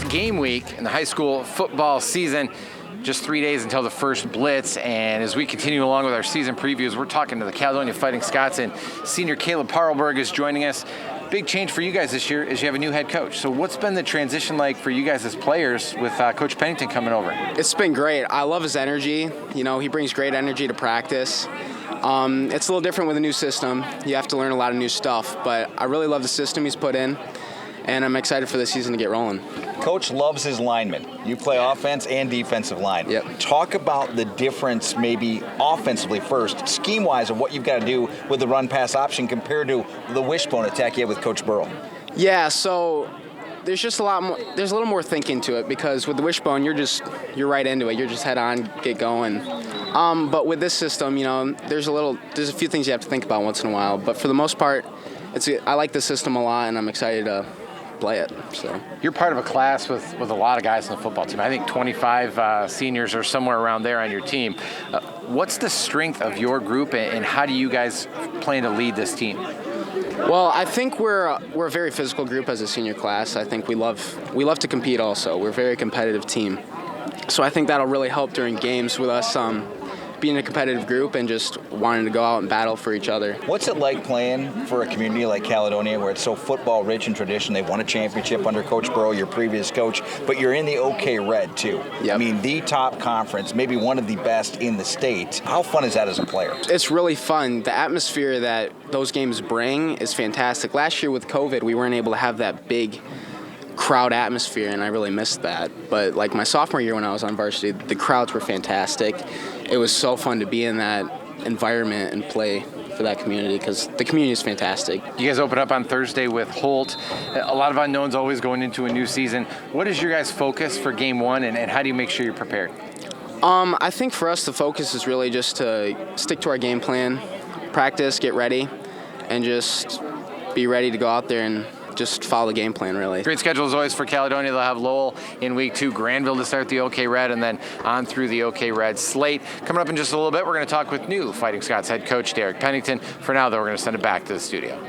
game week in the high school football season. Just 3 days until the first Blitz, and as we continue along with our season previews, we're talking to the Caledonia Fighting Scots, and senior Paarlberg is joining us. Big change for you guys this year is you have a new head coach. So what's been the transition like for you guys as players with Coach Pennington coming over? It's been great. I love his energy. You know, he brings great energy to practice. It's a little different with a new system. You have to learn a lot of new stuff, but I really love the system he's put in, and I'm excited for the season to get rolling. Coach loves his linemen. You play offense and defensive line. Yep. Talk about the difference maybe offensively first, scheme-wise, of what you've got to do with the run-pass option compared to the wishbone attack you have with Coach Burrow. Yeah, so there's just a lot more. There's a little more thinking to it because with the wishbone, you're right into it. You're just head on, get going. But with this system, you know, there's a few things you have to think about once in a while. But for the most part, I like the system a lot, and I'm excited to play it. So you're part of a class with a lot of guys on the football team. I think 25 seniors or somewhere around there on your team. What's the strength of your group, and how do you guys plan to lead this team? Well, I think we're a very physical group as a senior class. I think we love to compete also. We're a very competitive team. So I think that'll really help during games with us being a competitive group and just wanting to go out and battle for each other. What's it like playing for a community like Caledonia where it's so football rich in tradition? They won a championship under Coach Burrow, your previous coach, but you're in the OK Red too. Yep. I mean, the top conference, maybe one of the best in the state. How fun is that as a player? It's really fun. The atmosphere that those games bring is fantastic. Last year with COVID, we weren't able to have that big crowd atmosphere, and I really missed that. But like my sophomore year when I was on varsity, the crowds were fantastic. It was so fun to be in that environment and play for that community because the community is fantastic. You guys open up on Thursday with Holt. A lot of unknowns always going into a new season. What is your guys' focus for game one, and how do you make sure you're prepared? I think for us the focus is really just to stick to our game plan, practice, get ready, and just be ready to go out there and just follow the game plan, really. Great schedule as always for Caledonia. They'll have Lowell in week 2, Granville to start the OK Red, and then on through the OK Red slate. Coming up in just a little bit, we're going to talk with new Fighting Scots head coach Derek Pennington. For now, though, we're going to send it back to the studio.